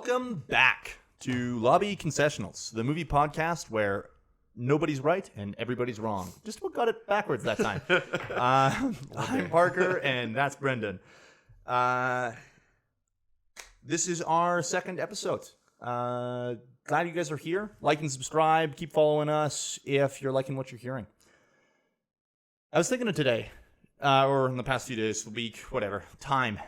Welcome back to Lobby Concessionals, the movie podcast where nobody's right and everybody's wrong. Just what got it backwards that time. I'm Parker, and that's Brendan. This is our second episode. Glad you guys are here. Like and subscribe. Keep following us if you're liking what you're hearing. I was thinking of today, or in the past few days, week, whatever, time,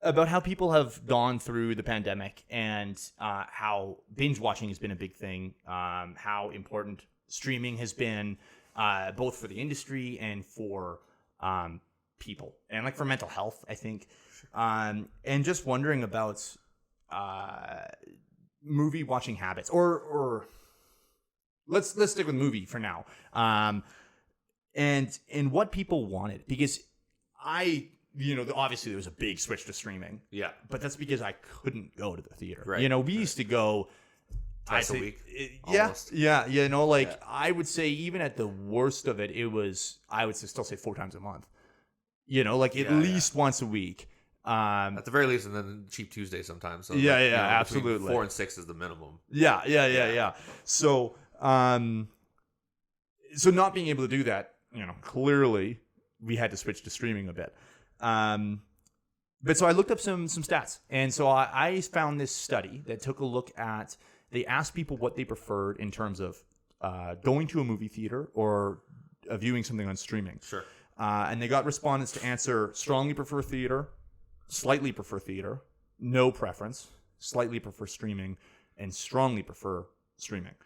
about how people have gone through the pandemic and how binge watching has been a big thing, how important streaming has been, both for the industry and for people, and like for mental health, I think, and just wondering about movie watching habits, or let's stick with movie for now, and what people wanted, because obviously there was a big switch to streaming. Yeah. But that's because I couldn't go to the theater. Right. We used to go twice a week. Yeah. I would say even at the worst of it, I would still say 4 times a month. At least once a week. At the very least, and then cheap Tuesday sometimes. So absolutely. 4 and 6 is the minimum. Yeah. So not being able to do that, clearly we had to switch to streaming a bit. But so I looked up some stats, and so I found this study that took a look at, they asked people what they preferred in terms of going to a movie theater or viewing something on streaming. Sure. And they got respondents to answer strongly prefer theater, slightly prefer theater, no preference, slightly prefer streaming, and strongly prefer streaming.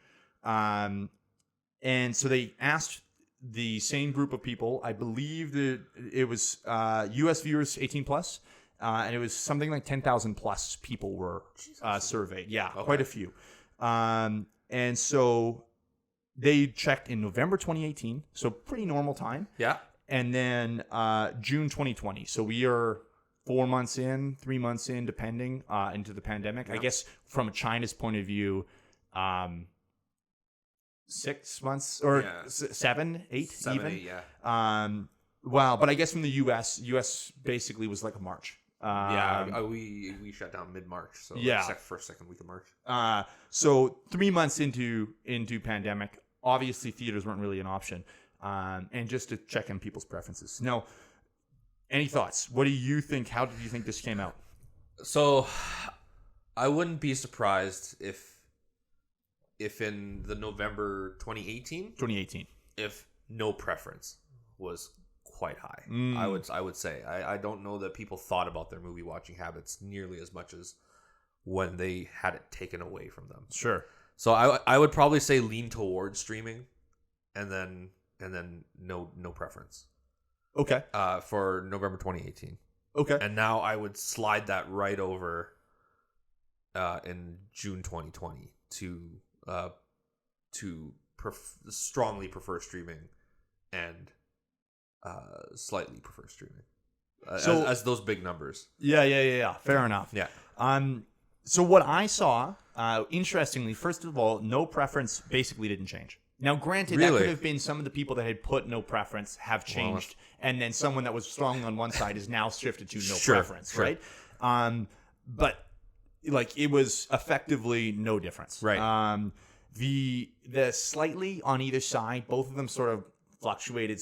And so they asked the same group of people. I believe that it was U.S. viewers 18 plus, and it was something like 10,000 plus people were surveyed. Yeah, okay. Quite a few. And so they checked in November 2018, so pretty normal time. Yeah. And then June 2020. So we are 4 months in, 3 months in, depending, into the pandemic. Yeah. I guess from China's point of view, 6 months or 7, 8 7, even. 8, yeah. Wow. But I guess from the U.S. basically was like a March. We shut down mid-March. So first, second week of March. So 3 months into pandemic, obviously theaters weren't really an option. And just to check in people's preferences. Now, any thoughts? What do you think? How did you think this came out? So I wouldn't be surprised if in the November 2018, if no preference was quite high. I would say. I don't know that people thought about their movie watching habits nearly as much as when they had it taken away from them. Sure. So I would probably say lean towards streaming, and then no preference. Okay. For November 2018. Okay. And now I would slide that right over in June 2020 to strongly prefer streaming and slightly prefer streaming as those big numbers. Yeah. Fair enough. Yeah. So what I saw, interestingly, first of all, no preference basically didn't change. Now, granted, that could have been some of the people that had put no preference have changed, and then someone that was strong on one side is now shifted to no preference, right? But like it was effectively no difference, right? The slightly on either side, both of them sort of fluctuated,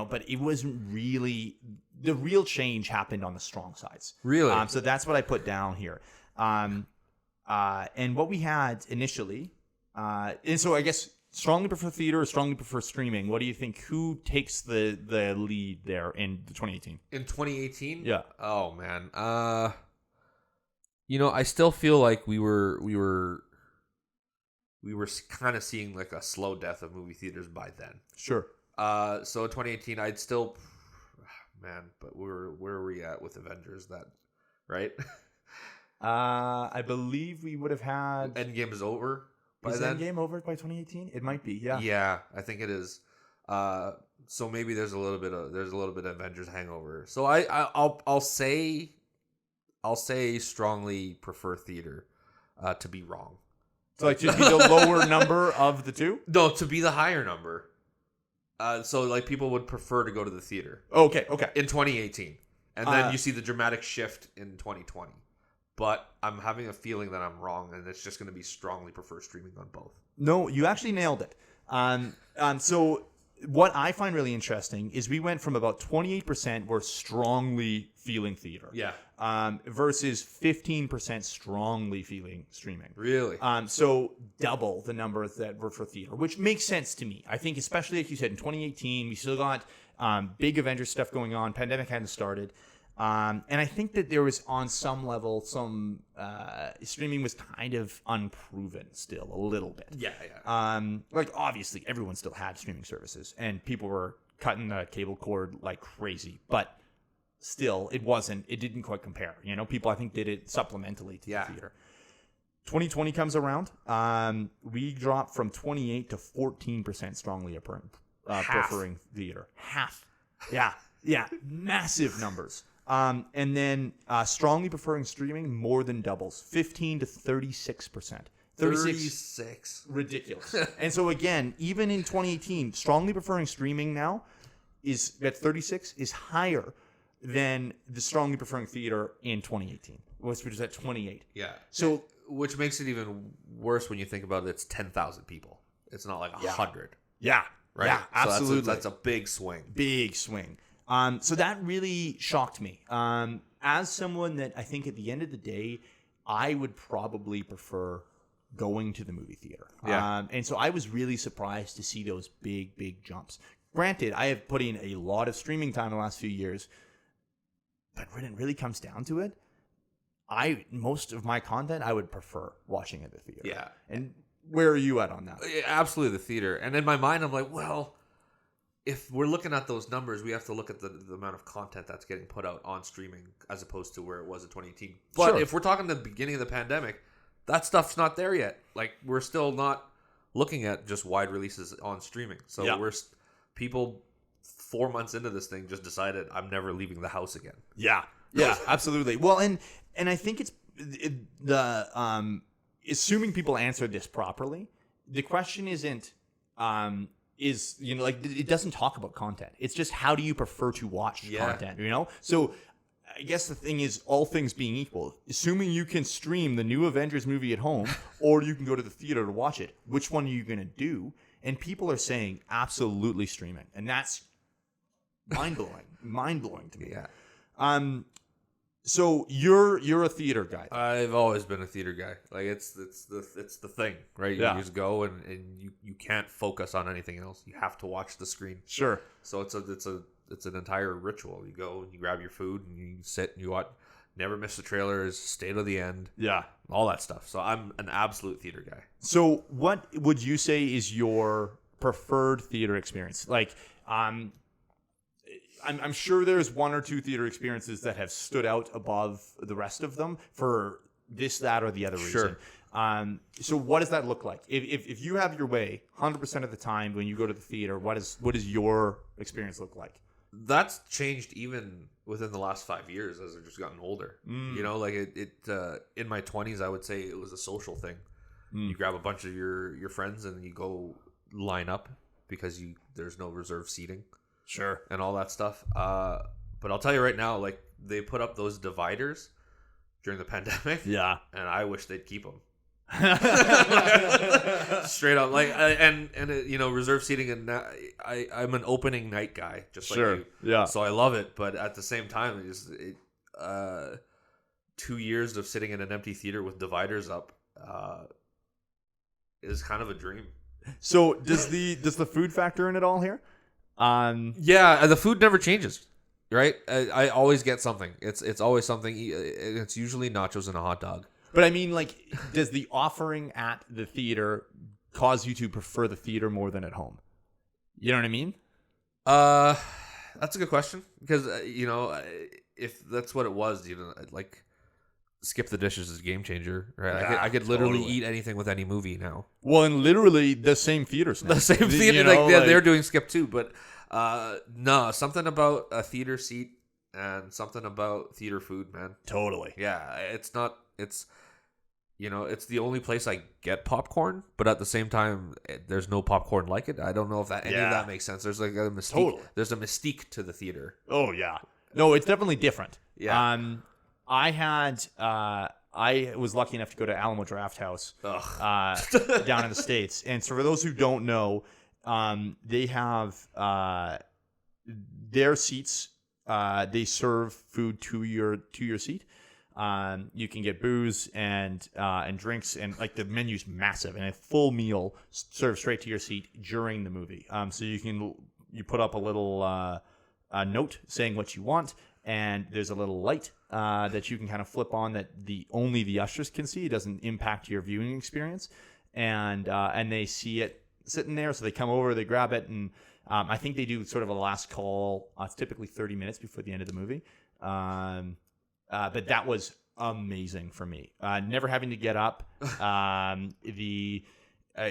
but it wasn't really, the real change happened on the strong sides. Really? So that's what I put down here. And what we had initially, and so I guess strongly prefer theater or strongly prefer streaming. What do you think? Who takes the lead there in 2018? In 2018? Yeah. Oh man. I still feel like we were kind of seeing like a slow death of movie theaters by then. Sure. So in 2018, I'd still, but where are we at with Avengers? That right? I believe we would have had Endgame is over. Is Endgame over by 2018? It might be, yeah. Yeah, I think it is. So maybe there's a little bit of Avengers hangover. So I'll say strongly prefer theater, to be wrong. So like to be the lower number of the two? No, to be the higher number. So like people would prefer to go to the theater. Okay. In 2018, and then you see the dramatic shift in 2020. but I'm having a feeling that I'm wrong, and it's just going to be strongly prefer streaming on both. No, you actually nailed it. So what I find really interesting is we went from about 28% were strongly feeling theater. Yeah. Versus 15% strongly feeling streaming. Really? So double the number that were for theater, which makes sense to me. I think, especially like you said, in 2018, we still got big Avengers stuff going on. Pandemic hadn't started. And I think that there was, on some level, some streaming was kind of unproven still a little bit. Yeah, yeah. Like, obviously, everyone still had streaming services, and people were cutting the cable cord like crazy. But still, it didn't quite compare. You know, people, I think, did it supplementally to the theater. 2020 comes around. We dropped from 28 to 14% strongly preferring theater. Half. Yeah. Yeah. Massive numbers. And then strongly preferring streaming more than doubles, 15 to 36%. 36. Ridiculous. And so again, even in 2018, strongly preferring streaming now is at 36 is higher than the strongly preferring theater in 2018, which was at 28. Yeah. So which makes it even worse when you think about it. It's 10,000 people. It's not like 100. Yeah. Right. Yeah. Absolutely. So that's a big swing. Big swing. So that really shocked me. As someone that I think at the end of the day, I would probably prefer going to the movie theater. Yeah. And so I was really surprised to see those big jumps. Granted, I have put in a lot of streaming time in the last few years, but when it really comes down to it, most of my content I would prefer watching at the theater. Yeah. And where are you at on that? Absolutely, the theater. And in my mind, I'm like, well, if we're looking at those numbers, we have to look at the amount of content that's getting put out on streaming as opposed to where it was in 2018. But if we're talking the beginning of the pandemic, that stuff's not there yet. Like, we're still not looking at just wide releases on streaming. So people 4 months into this thing just decided, I'm never leaving the house again. Yeah, absolutely. Well, and I think it's assuming people answered this properly, the question isn't it doesn't talk about content. It's just, how do you prefer to watch content, you know? So I guess the thing is, all things being equal, assuming you can stream the new Avengers movie at home or you can go to the theater to watch it, which one are you going to do? And people are saying absolutely streaming. And that's mind-blowing to me. Yeah. So you're a theater guy. I've always been a theater guy. Like, it's the thing, right? You just go and you can't focus on anything else. You have to watch the screen. Sure. So it's an entire ritual. You go and you grab your food and you sit and you watch. Never miss the trailers. Stay to the end. Yeah. All that stuff. So I'm an absolute theater guy. So what would you say is your preferred theater experience? Like, I'm sure there's one or two theater experiences that have stood out above the rest of them for this, that, or the other reason. Sure. So what does that look like? If you have your way 100% of the time when you go to the theater, what does your experience look like? That's changed even within the last 5 years as I've just gotten older. You know, like it in my 20s, I would say it was a social thing. You grab a bunch of your friends and you go line up because there's no reserved seating. Sure. And all that stuff. But I'll tell you right now, like, they put up those dividers during the pandemic. Yeah. And I wish they'd keep them. Straight up. Like, and reserved seating. And I'm an opening night guy, just like you. Yeah. So I love it. But at the same time, 2 years of sitting in an empty theater with dividers up is kind of a dream. So does the food factor in it all here? Yeah, the food never changes, right? I always get something. It's always something. It's usually nachos and a hot dog. But I mean, like, does the offering at the theater cause you to prefer the theater more than at home? You know what I mean? That's a good question, because if that's what it was, like, skip the dishes is a game changer, right? Yeah, I could literally eat anything with any movie now. Well, and literally the same theaters now. The same theater, they're doing skip too. But no, something about a theater seat and something about theater food, man. Totally. Yeah, it's the only place I get popcorn, but at the same time, there's no popcorn like it. I don't know if any of that makes sense. There's like a mystique. Totally. There's a mystique to the theater. Oh yeah. No, it's definitely different. Yeah. I had I was lucky enough to go to Alamo Draft House down in the States. And so for those who don't know, they have their seats. They serve food to your seat. You can get booze and drinks, and like the menu's massive, and a full meal served straight to your seat during the movie. So you put up a little a note saying what you want, and there's a little light that you can kind of flip on that only the ushers can see. It doesn't impact your viewing experience, and they see it sitting there, so they come over, they grab it, and I think they do sort of a last call. It's typically 30 minutes before the end of the movie. But that was amazing for me. Never having to get up.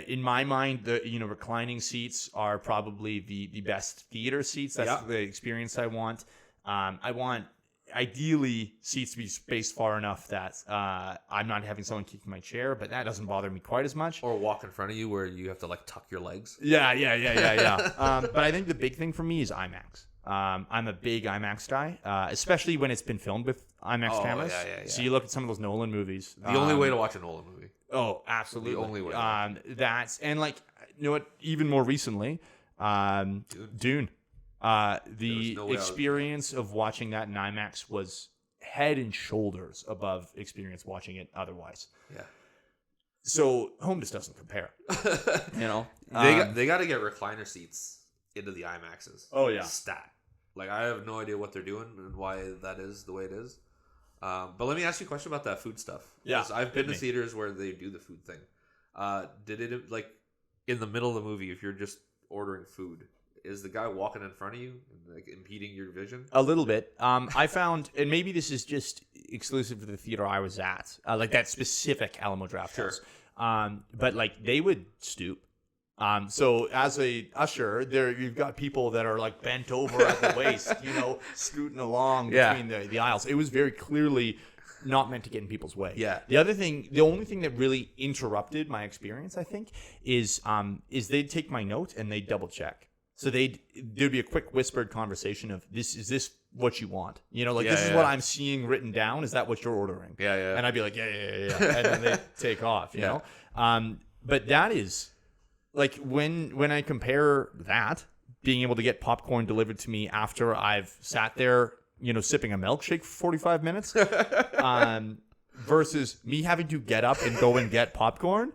In my mind, the reclining seats are probably the best theater seats. That's the experience I want. I want ideally seats to be spaced far enough that I'm not having someone kick my chair, but that doesn't bother me quite as much. Or walk in front of you where you have to like tuck your legs. Yeah. But I think the big thing for me is IMAX. I'm a big IMAX guy, especially when it's been filmed with IMAX cameras. Yeah. So you look at some of those Nolan movies. The only way to watch a Nolan movie. Oh, absolutely. The only way. That's and like what? Even more recently, Dune. The experience of watching that in IMAX was head and shoulders above experience watching it otherwise. Yeah. So home just doesn't compare. They got to get recliner seats into the IMAXs. Oh yeah. Stat. Like I have no idea what they're doing and why that is the way it is. But let me ask you a question about that food stuff. Yeah. I've been to theaters where they do the food thing. Did it like in the middle of the movie if you're just ordering food? Is the guy walking in front of you, like impeding your vision? A little bit. I found, and maybe this is just exclusive to the theater I was at, like that specific Alamo Draft House. But like they would stoop. So as a usher, you've got people that are like bent over at the waist, scooting along between the aisles. It was very clearly not meant to get in people's way. Yeah. The only thing that really interrupted my experience, I think, is they'd take my note and they'd double check. So there'd be a quick whispered conversation of is this what you want? This is what I'm seeing written down. Is that what you're ordering? Yeah. And I'd be like, yeah. And then they take off, you know? But that is like when I compare that, being able to get popcorn delivered to me after I've sat there, sipping a milkshake for 45 minutes, versus me having to get up and go and get popcorn.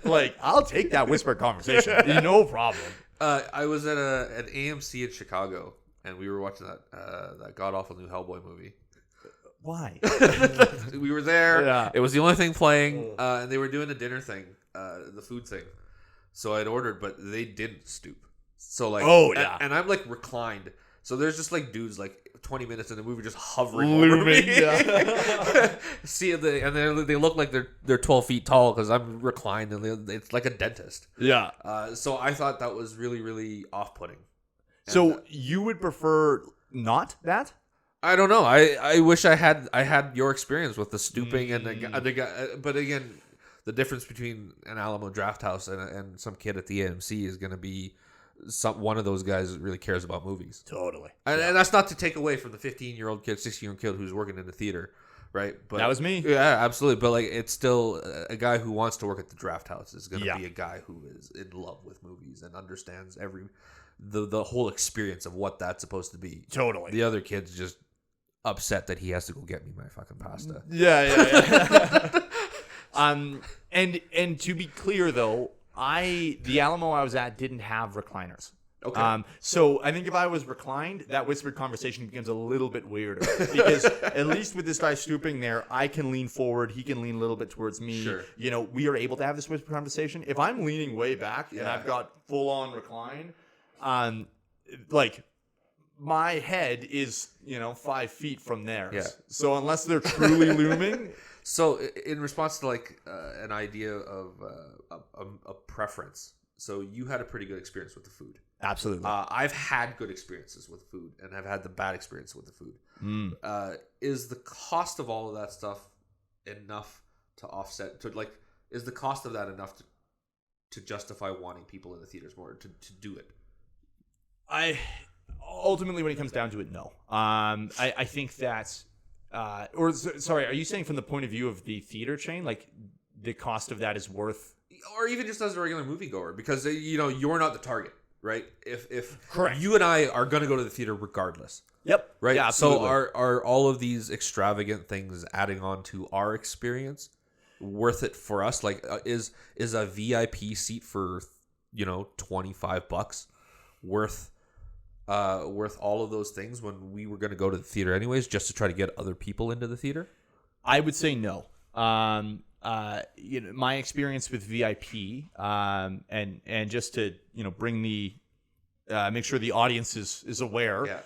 Like, I'll take that whispered conversation. No problem. I was at an AMC in Chicago, and we were watching that god-awful new Hellboy movie. Why? We were there. Yeah. It was the only thing playing, and they were doing the dinner thing, the food thing. So I'd ordered, but they didn't stoop. So like, and I'm like reclined. So there's just like dudes like 20 minutes in the movie just hovering over me. Yeah. They look like they're 12 feet tall because I'm reclined and it's like a dentist. Yeah. So I thought that was really, really off-putting. So you would prefer not that? I don't know. I wish I had your experience with the stooping and the guy. But again, the difference between an Alamo Draft House and some kid at the AMC is going to be one of those guys that really cares about movies. Totally. And that's not to take away from the 15-year-old kid, 16-year-old kid who's working in the theater, right? But that was me. Yeah, absolutely. But like, it's still a guy who wants to work at the Draft House is going to be a guy who is in love with movies and understands the whole experience of what that's supposed to be. Totally. The other kid's just upset that he has to go get me my fucking pasta. Yeah. And to be clear though, the Alamo I was at didn't have recliners. Okay. So I think if I was reclined, that whispered conversation becomes a little bit weirder because at least with this guy stooping there, I can lean forward, he can lean a little bit towards me. Sure. We are able to have this whispered conversation. If I'm leaning way back and I've got full on recline, like my head is 5 feet from theirs. Yeah. So unless they're truly looming. So in response to like an idea of a preference, so you had a pretty good experience with the food. Absolutely. I've had good experiences with food, and I've had the bad experience with the food. Is the cost of all of that stuff enough to offset? Is the cost of that enough to justify wanting people in the theaters more to do it? Ultimately, when it comes down to it, no. I think that sorry, are you saying from the point of view of the theater chain, like the cost of that is worth, or even just as a regular moviegoer, because you're not the target, right? If Correct. you and I are going to go to the theater regardless. Yep. Right. Yeah, so absolutely. are all of these extravagant things adding on to our experience worth it for us? Like, is a VIP seat for $25 worth all of those things when we were going to go to the theater anyways, just to try to get other people into the theater? I would say no. My experience with VIP, and just to bring the make sure the audience is aware. Yeah.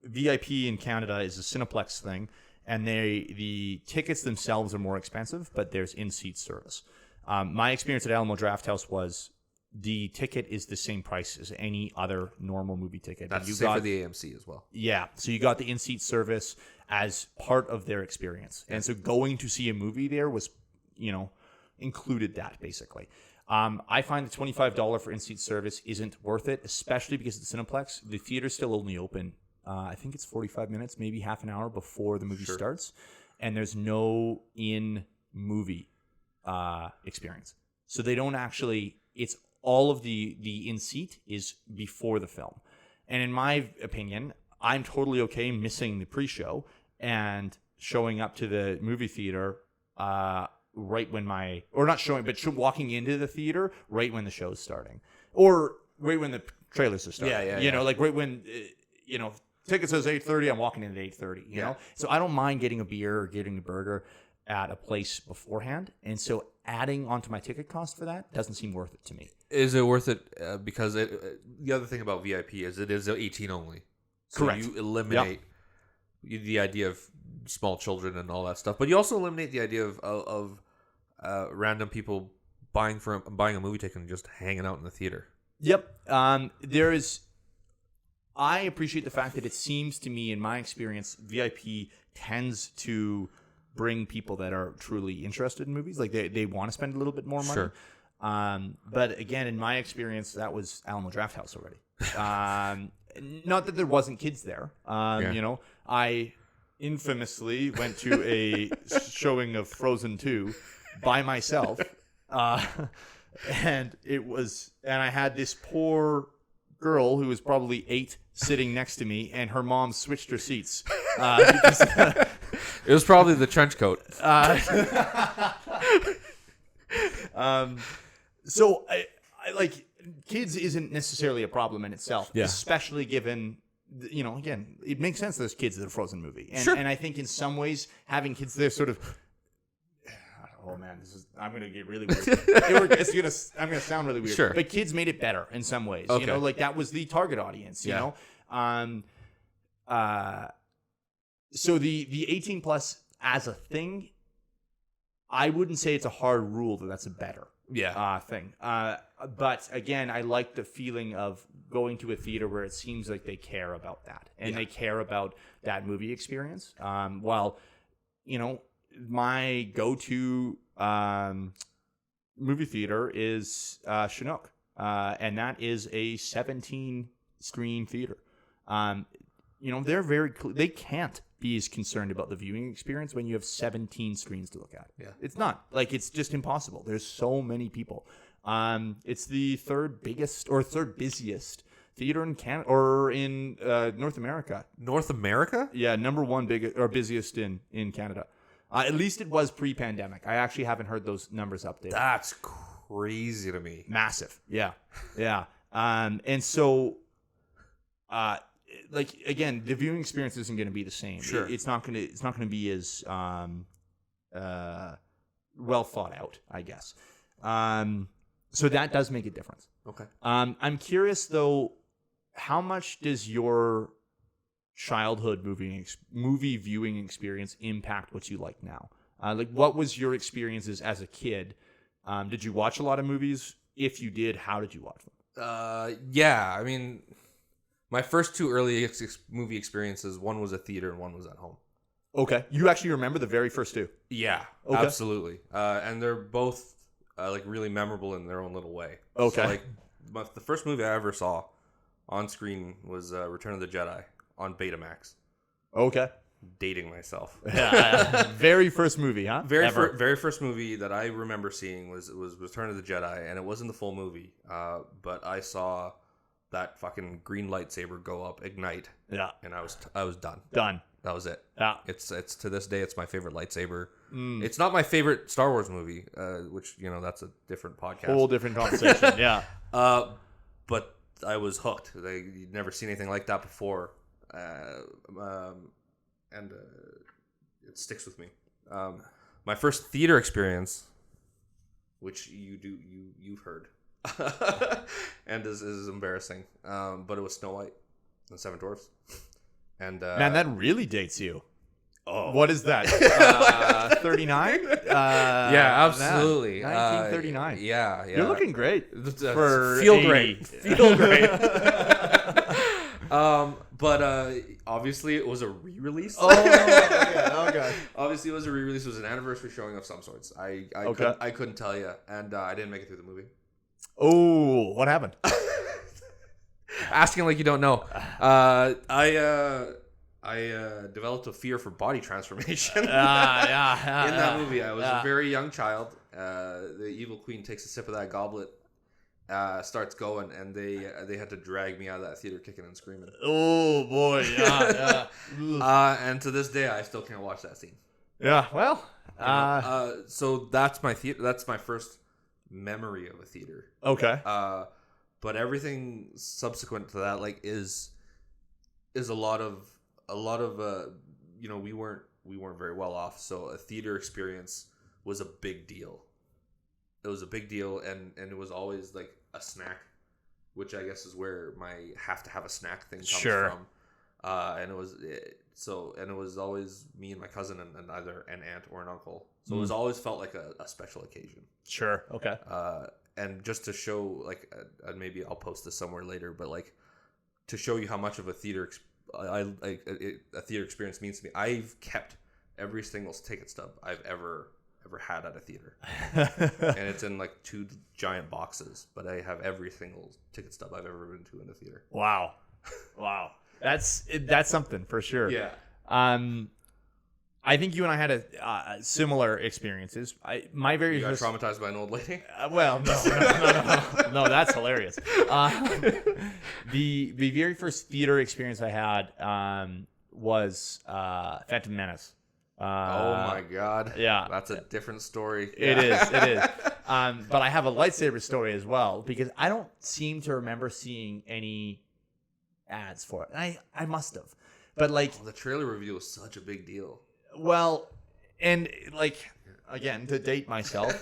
VIP in Canada is a Cineplex thing, and the tickets themselves are more expensive, but there's in-seat service. My experience at Alamo Drafthouse was the ticket is the same price as any other normal movie ticket. That's the same for the AMC as well. Yeah, so you got the in-seat service as part of their experience, and so going to see a movie there was, included that basically. I find the $25 for in-seat service isn't worth it, especially because it's Cineplex. The theater's still only open, I think it's 45 minutes, maybe half an hour before the movie starts, and there's no in-movie experience. So they don't actually, it's all of the in-seat is before the film. And in my opinion, I'm totally okay missing the pre-show and showing up to the movie theater right when walking into the theater right when the show's starting, or right when the trailers are starting. Yeah. Like right when ticket says 8:30, I'm walking in at 8:30. You know, so I don't mind getting a beer or getting a burger at a place beforehand, and so adding onto my ticket cost for that doesn't seem worth it to me. Is it worth it? Because the other thing about VIP is it is 18 only. So Correct. You eliminate the idea of small children and all that stuff, but you also eliminate the idea of random people buying a movie ticket and just hanging out in the theater. Yep. I appreciate the fact that it seems to me, in my experience, VIP tends to bring people that are truly interested in movies. Like they want to spend a little bit more money. Sure. But again, in my experience, that was Alamo Drafthouse already. Not that there wasn't kids there. I infamously went to a showing of Frozen 2 by myself. And I had this poor girl who was probably 8 sitting next to me, and her mom switched her seats. Because, it was probably the trench coat. So I like, kids isn't necessarily a problem in itself, especially given, again, it makes sense there's kids at the Frozen movie. And, and I think in some ways having kids there sort of, oh man, I'm going to get really weird. I'm going to sound really weird. Sure. But kids made it better in some ways. Okay. Like that was the target audience, you know? So the 18 plus as a thing, I wouldn't say it's a hard rule that's a better thing. But again, I like the feeling of going to a theater where it seems like they care about that and they care about that movie experience. My go-to movie theater is Chinook, and that is a 17-screen theater. They're very they can't be as concerned about the viewing experience when you have 17 screens to look at. Yeah. It's not. Like, it's just impossible. There's so many people. It's the third busiest theater in Canada, or in North America. North America? Yeah, number one busiest in Canada. At least it was pre-pandemic. I actually haven't heard those numbers updated. That's crazy to me. Massive. Yeah. And so, again, the viewing experience isn't going to be the same. Sure. It's not going to be as well thought out, I guess. So that does make a difference. Okay. I'm curious though, how much does your childhood movie viewing experience impact what you like now? What was your experiences as a kid? Did you watch a lot of movies? If you did, how did you watch them? Yeah, I mean, my first two early movie experiences, one was at theater and one was at home. Okay. You actually remember the very first two? Yeah, okay. Absolutely. And they're both really memorable in their own little way. Okay. So, the first movie I ever saw on screen was Return of the Jedi on Betamax. Okay. dating myself. Very first movie, huh? Very first movie that I remember seeing was Return of the Jedi, and it wasn't the full movie. But I saw that fucking green lightsaber go up, ignite. Yeah. And I was done. Done. That was it. Yeah. It's to this day, it's my favorite lightsaber. It's not my favorite Star Wars movie, which, that's a different podcast. Whole different conversation. Yeah. But I was hooked. You'd never seen anything like that before. And it sticks with me. My first theater experience, which you've heard, and is embarrassing, but it was Snow White and the Seven Dwarfs. And man, that really dates you. Oh, what is that? 39? Yeah, absolutely. 1939. Yeah. You're looking great. Feel great. Feel great. But obviously it was a re-release. Oh, okay. Obviously it was a re-release. It was an anniversary showing of some sorts. I couldn't tell you, and I didn't make it through the movie. Oh, what happened? Asking like you don't know. I developed a fear for body transformation. In that movie, I was a very young child. The evil queen takes a sip of that goblet, starts going, and they had to drag me out of that theater kicking and screaming. Oh boy, yeah. And to this day, I still can't watch that scene. Yeah, well, so that's my theater. That's my first memory of a theater. Okay. But everything subsequent to that, like, is a lot of we weren't very well off, so a theater experience was a big deal. It was a big deal, and it was always like a snack, which I guess is where my have to have a snack thing comes from. And it was always me and my cousin and either an aunt or an uncle. So it was always felt like a special occasion. Sure. Okay. And just to show, like, maybe I'll post this somewhere later, but like to show you how much of a theater a theater experience means to me, I've kept every single ticket stub I've ever had at a theater, and it's in like 2 giant boxes. But I have every single ticket stub I've ever been to in a theater. Wow, that's something for sure. Yeah. I think you and I had similar experiences. My very you got first traumatized by an old lady. Well, no, that's hilarious. The very first theater experience I had was Phantom Menace. Oh my god! Yeah, that's a different story. It is. But I have a lightsaber story as well, because I don't seem to remember seeing any ads for it. I must have, but like the trailer review was such a big deal. Well, and like, again, to date myself,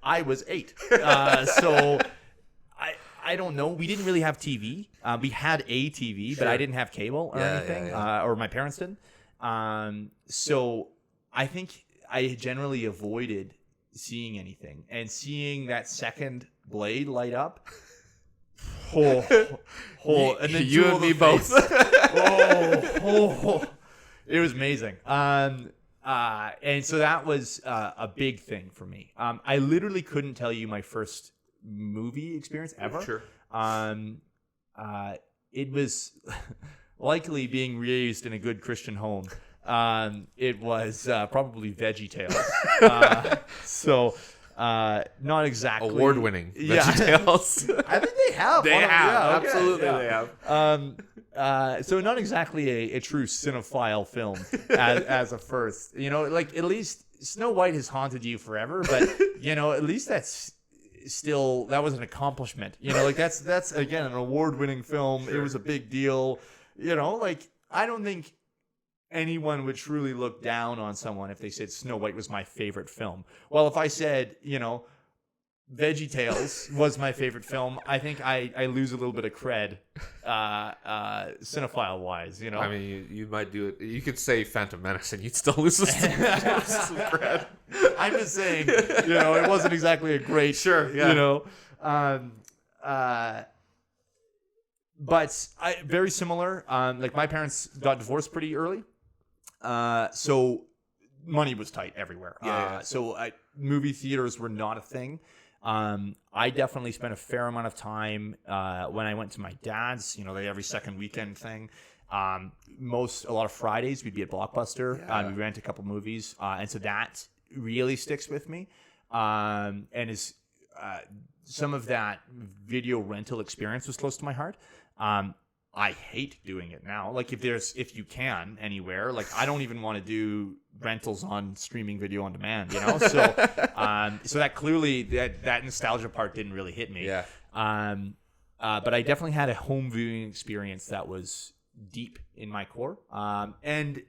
I was 8. So I don't know. We didn't really have TV. We had a TV, but I didn't have cable or anything, or my parents didn't. So I think I generally avoided seeing anything, and seeing that second blade light up. And then you and me both. It was amazing. And so that was a big thing for me. I literally couldn't tell you my first movie experience ever. Sure. It was likely being raised in a good Christian home. It was probably VeggieTales. So not exactly award-winning VeggieTales. I think they have. Absolutely, they have. So not exactly a true cinephile film as a first. Like, at least Snow White has haunted you forever, but at least that was an accomplishment. Like that's again an award-winning film. Sure. It was a big deal. Like, I don't think anyone would truly look down on someone if they said Snow White was my favorite film. Well, if I said, VeggieTales was my favorite film, I think I lose a little bit of cred, cinephile wise. I mean, you might do it. You could say Phantom Menace, and you'd still lose some cred. I'm just saying, it wasn't exactly a great, but very similar. Like, my parents got divorced pretty early. So money was tight everywhere. So movie theaters were not a thing. I definitely spent a fair amount of time when I went to my dad's, the every second weekend thing. A lot of Fridays we'd be at Blockbuster. Yeah. We rent a couple movies, and so that really sticks with me. And is some of that video rental experience was close to my heart. I hate doing it now. Like if you can anywhere, like I don't even want to do rentals on streaming video on demand, you know? So, so that clearly that nostalgia part didn't really hit me. Yeah. But I definitely had a home viewing experience that was deep in my core. And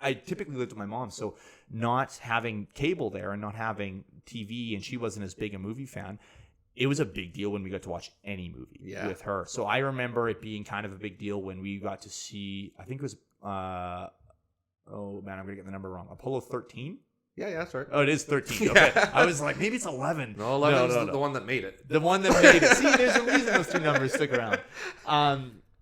I typically lived with my mom, so not having cable there and not having TV, and she wasn't as big a movie fan, it was a big deal when we got to watch any movie with her. So I remember it being kind of a big deal when we got to see, I think it was, oh man, I'm going to get the number wrong. Apollo 13? Yeah, that's right. Oh, it is 13. Okay. I was like, maybe it's 11. No, 11 is the one that made it. The one that made it. See, there's a reason those two numbers stick around.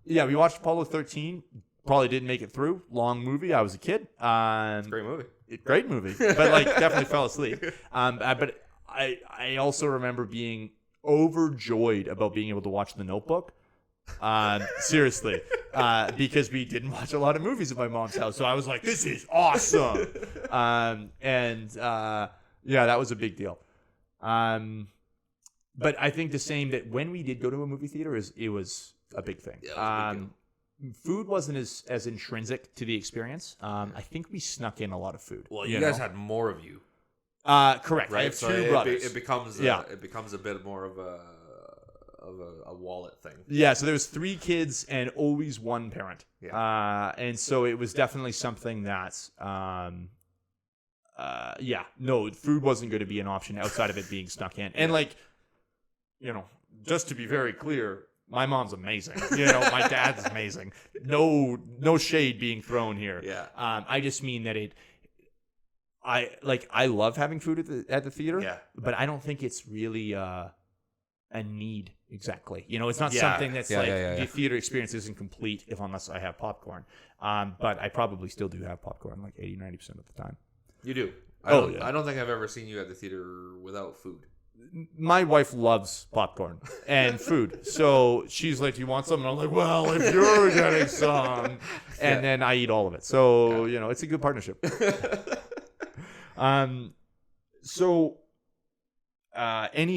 Yeah, we watched Apollo 13. Probably didn't make it through. Long movie. I was a kid. It's a great movie. Great movie. But like definitely fell asleep. But I also remember being overjoyed about being able to watch The Notebook. Seriously. Because we didn't watch a lot of movies at my mom's house. So I was like, this is awesome. Yeah, that was a big deal. But I think the same that when we did go to a movie theater, it was a big thing. Yeah, it was a big deal. Food wasn't as intrinsic to the experience. I think we snuck in a lot of food. Well, you guys had more of you. Correct. Right? I have So two brothers. it becomes a bit more of a wallet thing. Yeah, so there was 3 kids and always one parent. Yeah. And so it was definitely something that food wasn't going to be an option outside of it being snuck in. And like, you know, just to be very clear, my mom's amazing. You know, my dad's amazing. No shade being thrown here. Yeah. I just mean that I love having food at the theater. Yeah. But I don't think it's really a need exactly. You know, it's not something that's the theater experience isn't complete unless I have popcorn. But I probably still do have popcorn like 80-90% of the time. You do. I don't think I've ever seen you at the theater without food. My wife loves popcorn and food. So she's like, do you want some? And I'm like, well, if you're getting some. And then I eat all of it. So, you know, it's a good partnership. Any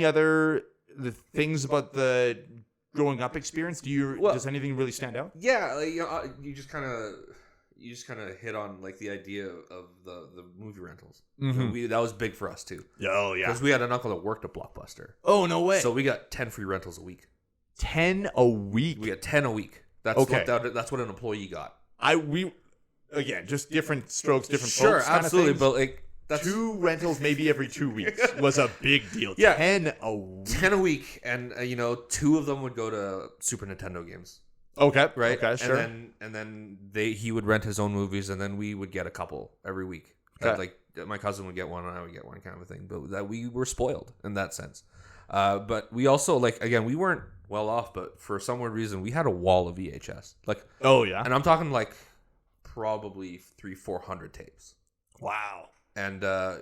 other things about the growing up experience? Does anything really stand out? Yeah, like, you just kind of hit on like the idea of the movie rentals. Mm-hmm. That was big for us too. Oh yeah, because we had an uncle that worked at Blockbuster. Oh no way! So we got 10 free rentals a week. 10 a week. We got 10 a week. That's okay. That's what an employee got. Again, just different strokes, different sure, folks. Absolutely, but like. That's 2 rentals maybe every 2 weeks was a big deal. Yeah. 10 a week. 10 a week, and 2 of them would go to Super Nintendo games. Okay, right. Okay, sure. And then he would rent his own movies, and then we would get a couple every week. Okay. Like my cousin would get one, and I would get one, kind of a thing. But that we were spoiled in that sense. But we also we weren't well off, but for some weird reason, we had a wall of VHS. Like, oh yeah, and I'm talking like probably 300-400 tapes. Wow. And so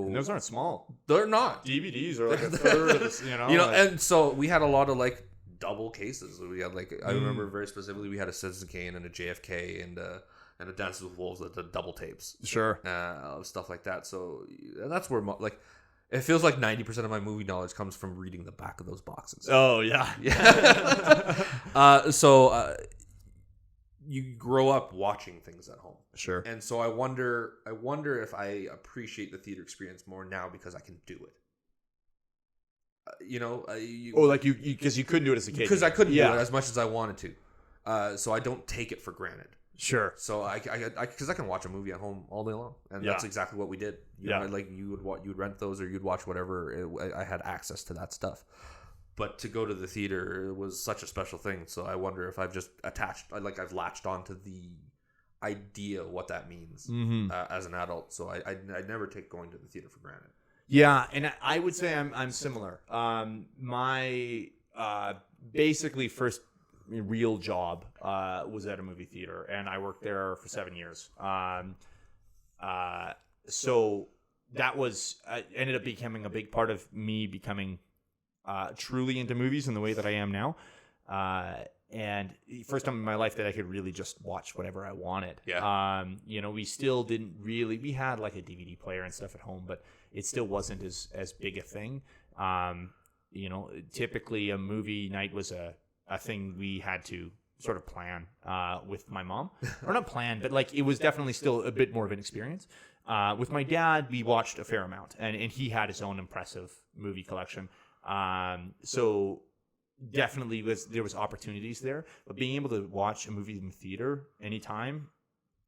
and those aren't small. They're not. DVDs are like a third of this, and so we had a lot of like double cases. We had I remember very specifically we had a Citizen Kane and a JFK and a Dances with Wolves that did double tapes. Sure. Stuff like that. So that's where it feels like 90% of my movie knowledge comes from reading the back of those boxes. Oh yeah. Yeah. You grow up watching things at home. Sure. And so I wonder if I appreciate the theater experience more now because I can do it. Because you couldn't do it as a kid. Because I couldn't do it as much as I wanted to. So I don't take it for granted. Sure. So because I can watch a movie at home all day long, and that's exactly what we did. You would rent those or you'd watch whatever. I had access to that stuff. But to go to the theater was such a special thing. So I wonder if I've just I've latched onto the idea what that means as an adult. So I never take going to the theater for granted. Yeah, and I would say I'm similar. My basically first real job was at a movie theater, and I worked there for 7 years. So that was ended up becoming a big part of me becoming truly into movies in the way that I am now. And first time in my life that I could really just watch whatever I wanted. Yeah. We still didn't really. We had like a DVD player and stuff at home, but it still wasn't as big a thing. Typically a movie night was a thing we had to sort of plan with my mom, or not plan, but like it was definitely still a bit more of an experience. With my dad, we watched a fair amount, and he had his own impressive movie collection. So definitely there was opportunities there, but being able to watch a movie in the theater anytime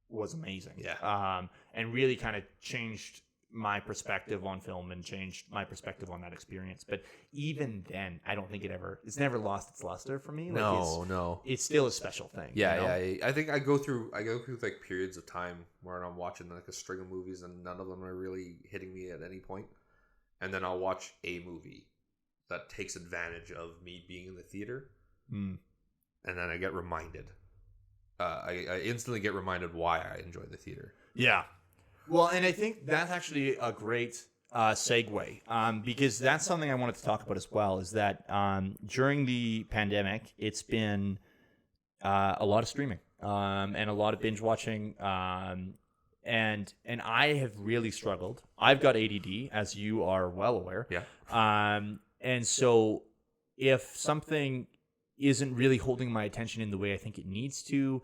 was amazing. Yeah. And really kind of changed my perspective on film and changed my perspective on that experience. But even then, I don't think it's never lost its luster for me. No. It's still a special thing. Yeah, yeah. I think I go through like periods of time where I'm watching like a string of movies and none of them are really hitting me at any point. And then I'll watch a movie that takes advantage of me being in the theater. And then I get reminded. I instantly get reminded why I enjoy the theater. Yeah. Well, and I think that's actually a great segue, because that's something I wanted to talk about as well, is that during the pandemic, it's been a lot of streaming and a lot of binge watching. And I have really struggled. I've got ADD, as you are well aware. Yeah. And so if something isn't really holding my attention in the way I think it needs to,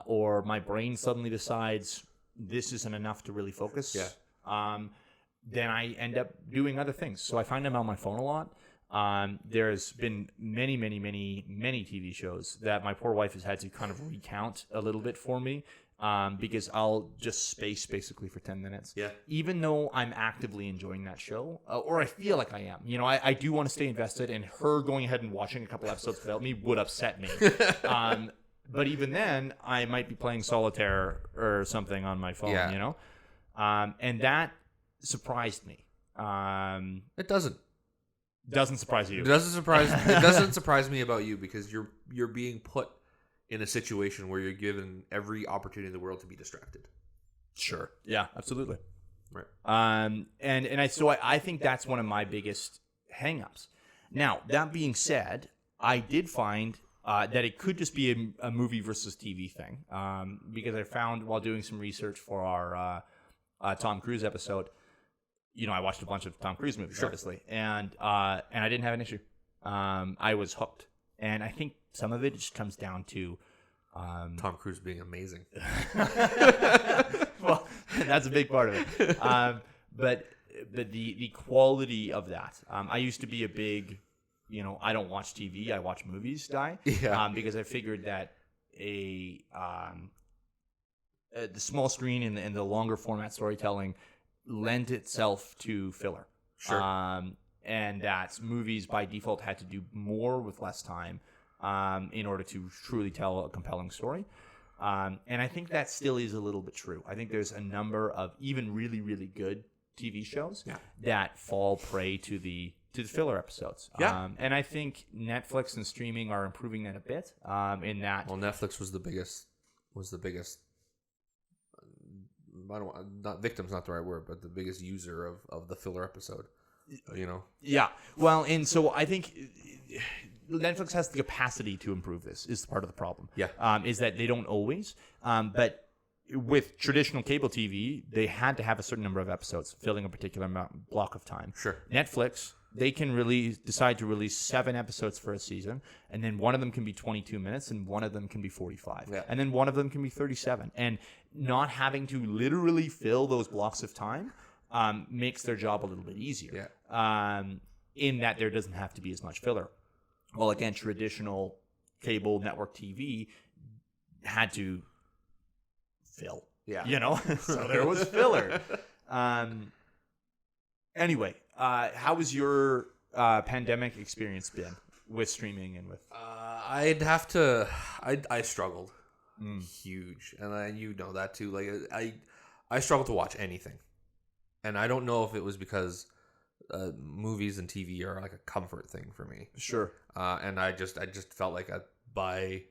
or my brain suddenly decides this isn't enough to really focus, then I end up doing other things. So I find I'm on my phone a lot. There's been many TV shows that my poor wife has had to kind of recount a little bit for me, because I'll just space basically for 10 minutes. Yeah. Even though I'm actively enjoying that show, or I feel like I am. I do want to stay invested, and her going ahead and watching a couple episodes without me would upset me. But even then, I might be playing solitaire or something on my phone, and that surprised me. It doesn't surprise you. It doesn't surprise me about you, because you're being put in a situation where you're given every opportunity in the world to be distracted. Sure. Yeah, absolutely. Right. I think that's one of my biggest hangups. Now, that being said, I did find that it could just be a movie versus TV thing, because I found while doing some research for our Tom Cruise episode, I watched a bunch of Tom Cruise movies, obviously, and I didn't have an issue. I was hooked, and I think some of it just comes down to Tom Cruise being amazing. Well, that's a big part of it. But the quality of that. I used to be a big, I don't watch TV, I watch movies guy. Yeah. Because I figured that the small screen and the longer format storytelling lent itself to filler. Sure. And that movies by default had to do more with less time in order to truly tell a compelling story. And I think that still is a little bit true. I think there's a number of even really, really good TV shows that fall prey to the filler episodes. Yeah. And I think Netflix and streaming are improving that a bit. In that, well, Netflix was the biggest. Not victim's not the right word, but the biggest user of the filler episode. Yeah. Well, and so I think Netflix has the capacity to improve this. Is part of the problem. Yeah. Is that they don't always. But with traditional cable TV, they had to have a certain number of episodes filling a particular block of time. Sure. Netflix, they can decide to release 7 episodes for a season, and then one of them can be 22 minutes, and one of them can be 45, and then one of them can be 37. And not having to literally fill those blocks of time makes their job a little bit easier. Yeah. In that there doesn't have to be as much filler. Well, again, traditional cable network TV had to fill. Yeah. So there was filler. Anyway, how was your pandemic experience been with streaming and with? I struggled huge, and you know that too. Like I struggled to watch anything, and I don't know if it was because movies and TV are like a comfort thing for me. Sure. And I just felt like by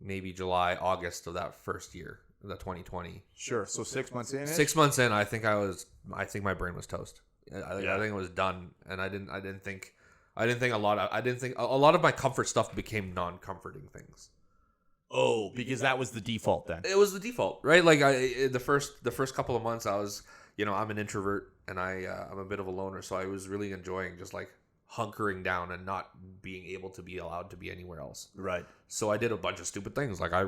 maybe July, August of that first year, the 2020. Sure. So 6 months in. 6 months in, I think my brain was toast. I think it was done, and I didn't think I didn't think a lot of my comfort stuff became non-comforting things. Oh, because that was the default then. It was the default, right? Like the first couple of months, I was, I'm an introvert and I'm a bit of a loner, so I was really enjoying just like hunkering down and not being able to be allowed to be anywhere else. Right. So I did a bunch of stupid things, like I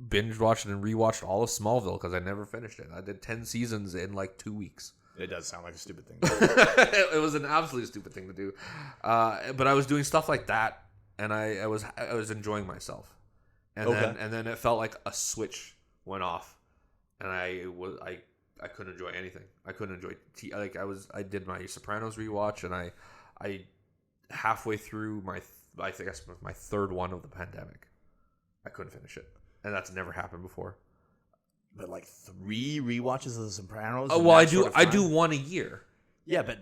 binge watched and rewatched all of Smallville because I never finished it. I did 10 seasons in like 2 weeks. It does sound like a stupid thing. It was an absolutely stupid thing to do, but I was doing stuff like that, and I was enjoying myself. And then it felt like a switch went off, and I couldn't enjoy anything. I couldn't enjoy I did my Sopranos rewatch, and I halfway through my third one of the pandemic, I couldn't finish it, and that's never happened before. But like 3 rewatches of The Sopranos. Oh well, I do one a year. Yeah, but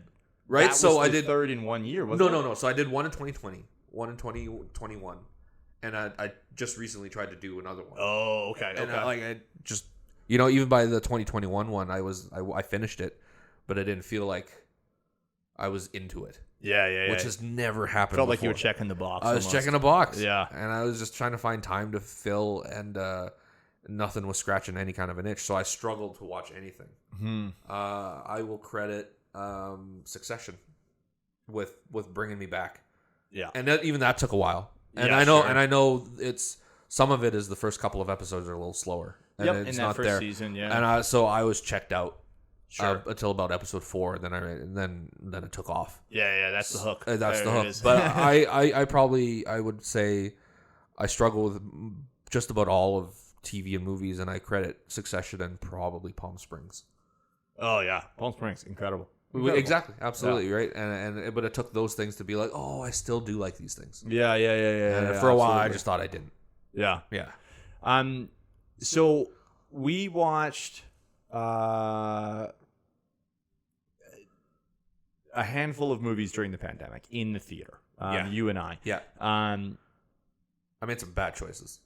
right. That so was I did third in 1 year. Wasn't no. So I did one in 2020, one in 2021. And I just recently tried to do another one. Oh, okay. And I just, even by the 2021 one, I finished it, but I didn't feel like I was into it. Yeah. Which has never happened Felt before. like you were checking the box. I was checking a box. Yeah. And I was just trying to find time to fill, and nothing was scratching any kind of an itch. So I struggled to watch anything. Mm-hmm. I will credit Succession with bringing me back. Yeah. And even that took a while. And yeah, I know it's some of it is the first couple of episodes are a little slower. And yep, it's in that not first there. season, yeah. And so I was checked out until about episode 4. Then then it took off. Yeah, that's the hook. That's the hook. But I would say I struggle with just about all of TV and movies, and I credit Succession and probably Palm Springs. Oh yeah, Palm Springs, incredible. Exactly, absolutely, right. But it took those things to be like, oh, I still do like these things. Yeah. And for a while, I just thought I didn't. Yeah. So we watched a handful of movies during the pandemic in the theater. You and I. Yeah. I made some bad choices.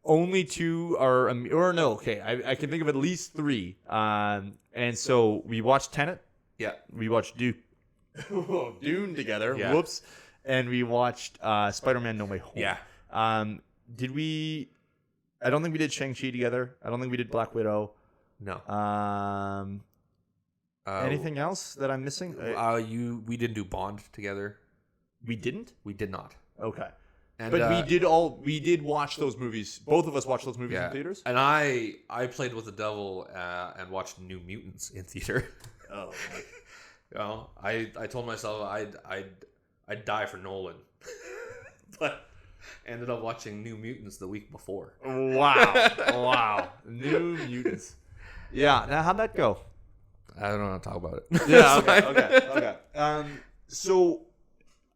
Only 2 are, or no, okay. I can think of at least 3. And so we watched Tenet. Yeah. We watched Dune together. Yeah. Whoops. And we watched Spider-Man No Way Home. Yeah. Did we? I don't think we did Shang-Chi together. I don't think we did Black Widow. No. Anything else that I'm missing? We didn't do Bond together. We didn't? We did not. Okay. And, but we did watch those movies. Both of us watched those movies in theaters. And I played with the devil and watched New Mutants in theater. Oh. I told myself I'd die for Nolan, but ended up watching New Mutants the week before. Wow. New Mutants. Yeah. Now how'd that go? I don't want to talk about it. Yeah. Okay. So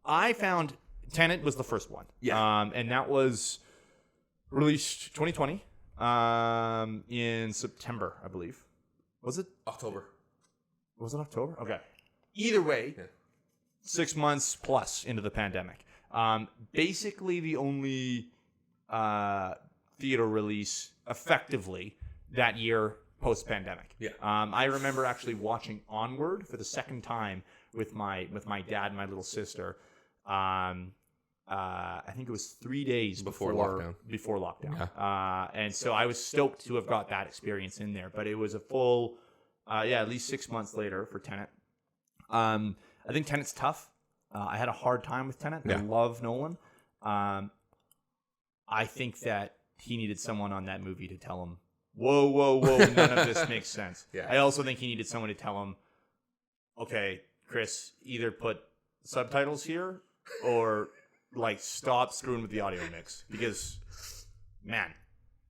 I found Tenet was the first one. Yeah. And that was released 2020 in September, I believe. Was it? October. Was it October? Okay. Either way, 6 months plus into the pandemic. Basically the only theater release effectively that year post-pandemic. Yeah. I remember actually watching Onward for the second time with my dad and my little sister. I think it was 3 days before lockdown. Yeah. And so I was stoked to have got that experience in there, but it was a full, at least 6 months later for Tenet. I think Tenet's tough. I had a hard time with Tenet. Yeah. I love Nolan. I think that he needed someone on that movie to tell him, whoa, none of this makes sense. Yeah. I also think he needed someone to tell him, okay, Chris, either put subtitles here or like stop screwing with the audio mix, because man,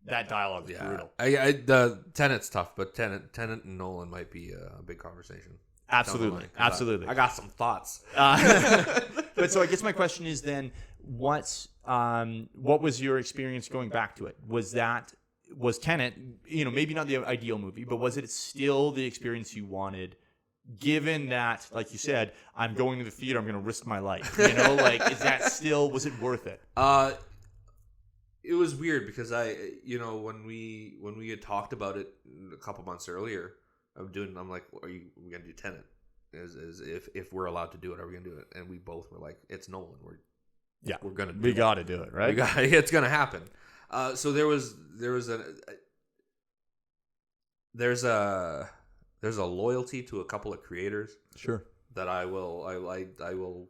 that dialogue is brutal. The Tenet's tough, but Tenet and Nolan might be a big conversation. Absolutely. I got some thoughts. But so I guess my question is then, what was your experience going back to it? Was Tenet, maybe not the ideal movie, but was it still the experience you wanted? Given that, like you said, I'm going to the theater, I'm going to risk my life. Is that still, was it worth it? It was weird because when we had talked about it a couple months earlier, I'm like, are we going to do Tenet? is if we're allowed to do it, are we gonna do it? And we both were like, it's Nolan. We're gonna we got to do it, right? It's gonna happen. So there's a loyalty to a couple of creators, sure, that I will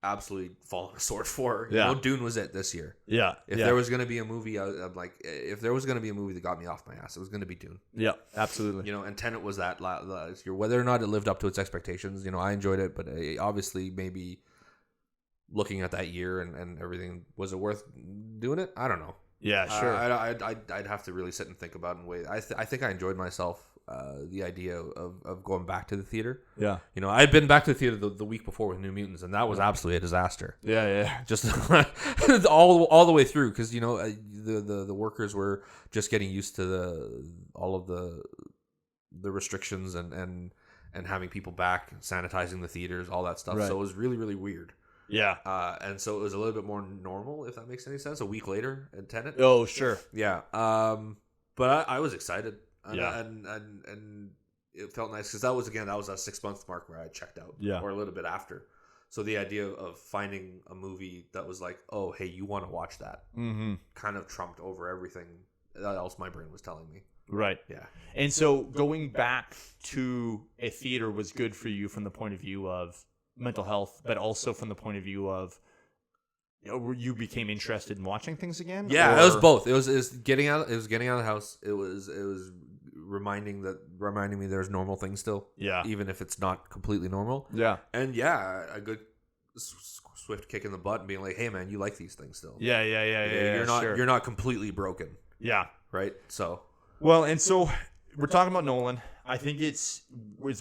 absolutely fall on a sword for. Yeah. You know, Dune was it this year. Yeah. If there was going to be a movie, I'm like, if there was going to be a movie that got me off my ass, it was going to be Dune. Yeah, absolutely. You know, and Tenet was that last year. Whether or not it lived up to its expectations, you know, I enjoyed it, but obviously maybe looking at that year and everything, was it worth doing it? I don't know. Yeah, sure. I'd have to really sit and think about it and wait. I think I enjoyed myself. The idea of going back to the theater. Yeah. You know, I had been back to the theater the week before with New Mutants, and that was absolutely a disaster. Yeah. Just all the way through, because, you know, the workers were just getting used to all of the restrictions and having people back, sanitizing the theaters, all that stuff. Right. So it was really, really weird. Yeah. And so it was a little bit more normal, if that makes any sense, a week later in Tenet. Oh, sure. Yeah. But I was excited. And it felt nice, because that was that 6 month mark where I checked out, or a little bit after. So the idea of finding a movie that was like, oh, hey, you want to watch that, kind of trumped over everything else my brain was telling me. Right. Yeah. And so going back to a theater was good for you from the point of view of mental health, but also from the point of view of, you became interested in watching things again? Yeah, it was both. It was getting out. It was getting out of the house. It was reminding me there's normal things still. Yeah, even if it's not completely normal. Yeah, and a good swift kick in the butt and being like, hey man, you like these things still. Yeah. You're not completely broken. Yeah. Right. So. Well, and so we're talking about Nolan. I think it's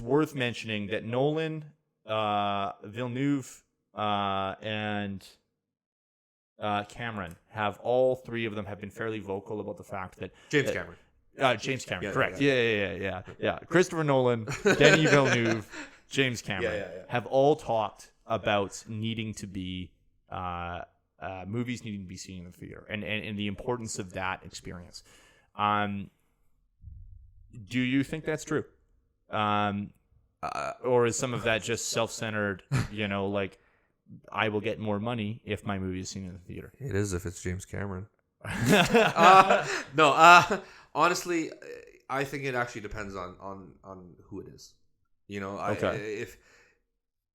worth mentioning that Nolan, Villeneuve, and Cameron all three of them have been fairly vocal about the fact that James Cameron, correct. Yeah. Christopher Nolan, Denis Villeneuve, James Cameron have all talked about needing to be movies needing to be seen in the theater and the importance of that experience. Do you think that's true? Or is some of that just self-centered, like, I will get more money if my movie is seen in the theater? It is if it's James Cameron. Honestly, I think it actually depends on who it is. You know,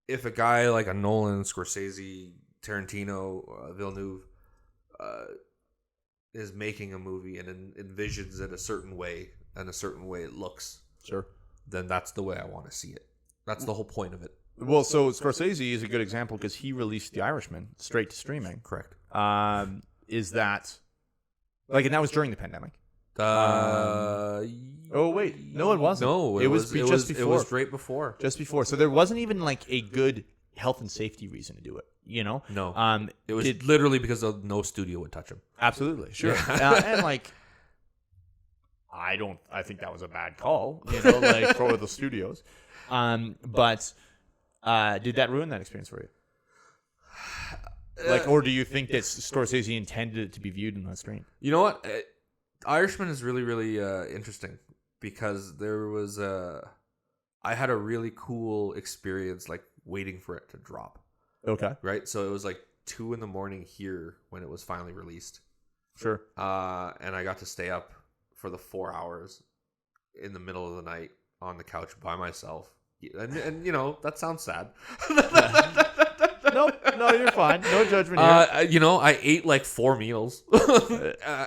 if a guy like a Nolan, Scorsese, Tarantino, Villeneuve is making a movie and envisions it a certain way and a certain way it looks, sure, then that's the way I want to see it. That's the whole point of it. Well, so Scorsese is a good example because he released The Irishman straight to streaming. Correct. Is that and that was during the pandemic? Oh wait, no, it wasn't. No, it was just before. It was straight before. Just before. So there wasn't even like a good health and safety reason to do it. No. It was literally because no studio would touch him. Absolutely, sure. And like, I think that was a bad call. For the studios. But did that ruin that experience for you? Or do you think that Scorsese intended it to be viewed in that stream? You know what? Irishman is really, really interesting because there was I had a really cool experience waiting for it to drop. Okay. Right? So it was 2 a.m. here when it was finally released. Sure. And I got to stay up for the 4 hours in the middle of the night on the couch by myself. And that sounds sad. No, you're fine. No judgment here. I ate 4 meals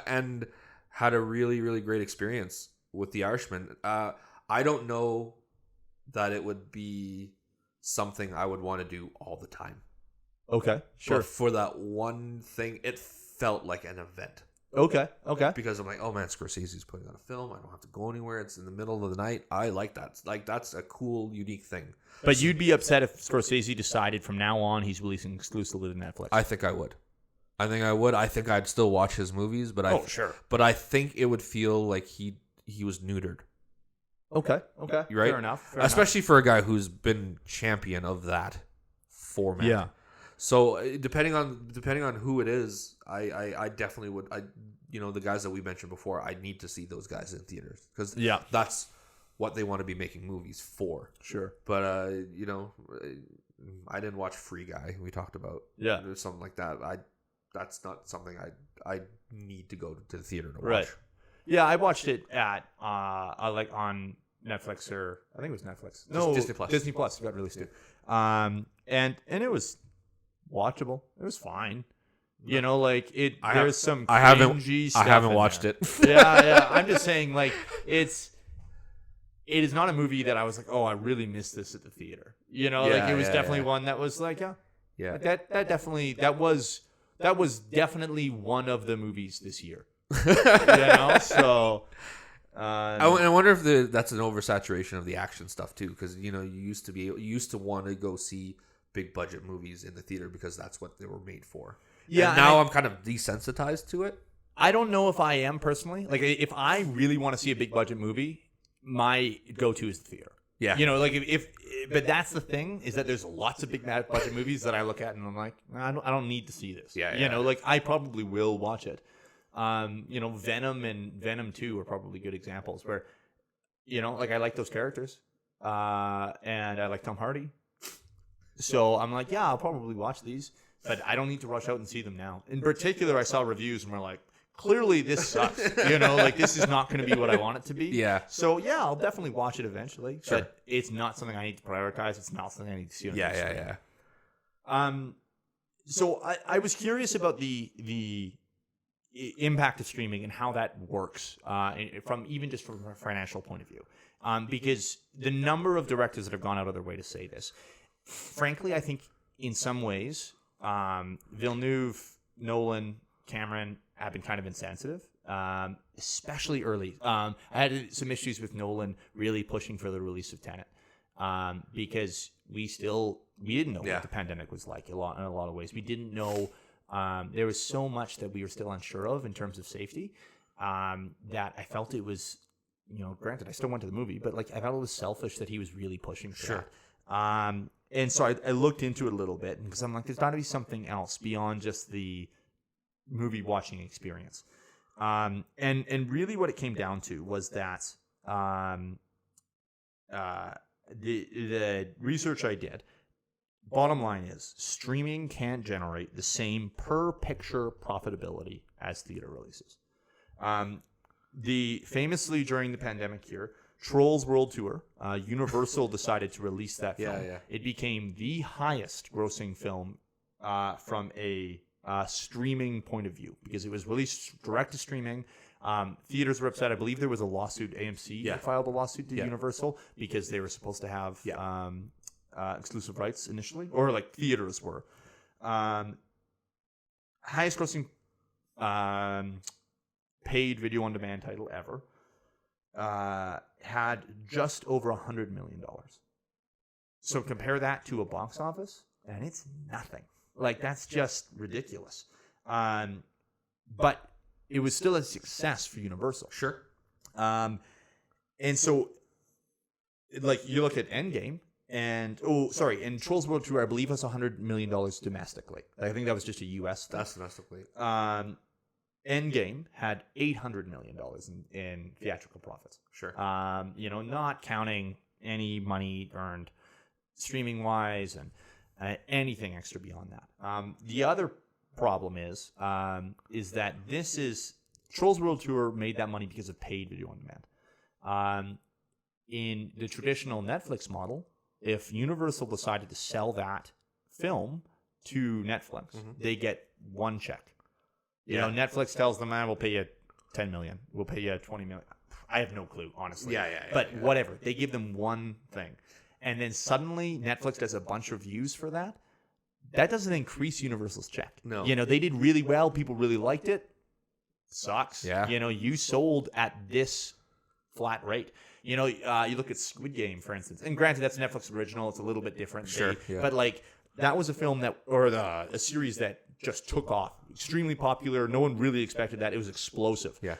and had a really, really great experience with The Irishman. I don't know that it would be something I would want to do all the time. Okay, sure. But for that one thing, it felt like an event. Okay. Because I'm like, oh man, Scorsese's putting on a film. I don't have to go anywhere. It's in the middle of the night. I like that. That's a cool, unique thing. But you'd be upset if Scorsese decided from now on he's releasing exclusively to Netflix. I think I would. I think I'd still watch his movies, but sure. But I think it would feel like he was neutered. Okay. Right? Fair enough. Especially for a guy who's been champion of that format. Yeah. So depending on who it is, I definitely would. The guys that we mentioned before, I need to see those guys in theaters because that's what they want to be making movies for. Sure. But I didn't watch Free Guy. We talked about something like that. That's not something I need to go to the theater to watch. Right. Yeah, I watched it at like on Netflix, or I think it was Netflix. No, Disney Plus. Disney Plus got released too. And it was watchable. It was fine. You know, like there's some cringy stuff. I haven't watched it. Yeah. I'm just saying, like, it is not a movie that I was like, oh, I really missed this at the theater. You know, like it was definitely one that was like, like that was definitely one of the movies this year. You know, so. I wonder if that's an oversaturation of the action stuff too, because you used to want to go see big budget movies in the theater because that's what they were made for. Yeah. And now I'm kind of desensitized to it. I don't know if I am personally. Like, if I really want to see a big budget movie, my go-to is the theater. Yeah. You know, like but that's the thing, is that there's lots of big budget movies that I look at and I'm like, I don't need to see this. Yeah. You know, like I probably will watch it. Venom and Venom 2 are probably good examples where, you know, like I like those characters, and I like Tom Hardy. So I'm like, yeah, I'll probably watch these, but I don't need to rush out and see them now. In particular, I saw reviews and we're like, clearly this sucks. You know, like this is not going to be what I want it to be. Yeah. So yeah, I'll definitely watch it eventually. Sure. But it's not something I need to prioritize. It's not something I need to see. Yeah. So I was curious about the impact of streaming and how that works, from a financial point of view, because the number of directors that have gone out of their way to say this, frankly, I think in some ways, Villeneuve, Nolan, Cameron have been kind of insensitive, especially early. I had some issues with Nolan really pushing for the release of Tenet, because we didn't know what the pandemic was like in a lot of ways. We didn't know. There was so much that we were still unsure of in terms of safety, that I felt it was, you know, granted, I still went to the movie, but like I felt it was selfish that he was really pushing for that. And so I looked into it a little bit because I'm like, there's got to be something else beyond just the movie watching experience. And really what it came down to was that the research I did, bottom line is streaming can't generate the same per picture profitability as theater releases. Famously during the pandemic year, Trolls World Tour, Universal decided to release that film. Yeah. It became the highest grossing film from a streaming point of view because it was released direct to streaming. Theaters were upset. I believe there was a lawsuit. AMC filed a lawsuit to Universal because they were supposed to have exclusive rights initially, or like theaters were. Highest grossing paid video on demand title ever. Had just over $100 million. So compare that to a box office, and it's nothing. Like, that's just ridiculous. But it was still a success for Universal. Sure. And so, like, you look at Endgame, and Trolls World Tour, I believe, was $100 million domestically. I think that was just a U.S. thing. That's domestically. Endgame had $800 million in theatrical profits. Sure. Not counting any money earned streaming wise and anything extra beyond that. The other problem is that Trolls World Tour made that money because of paid video on demand. In the traditional Netflix model, if Universal decided to sell that film to Netflix, they get one check. You know, Netflix tells them, we'll pay you $10 million. We'll pay you $20 million. I have no clue, honestly. But whatever. They give them one thing. And then suddenly Netflix does a bunch of views for that. That doesn't increase Universal's check. No. You know, they did really well. People really liked it. Sucks. Yeah. You know, you sold at this flat rate. You know, you look at Squid Game, for instance. And granted, that's Netflix original. It's a little bit different. Sure. But, like, that was a film a series that just took off. Extremely popular. No one really expected that. It was explosive. Yeah.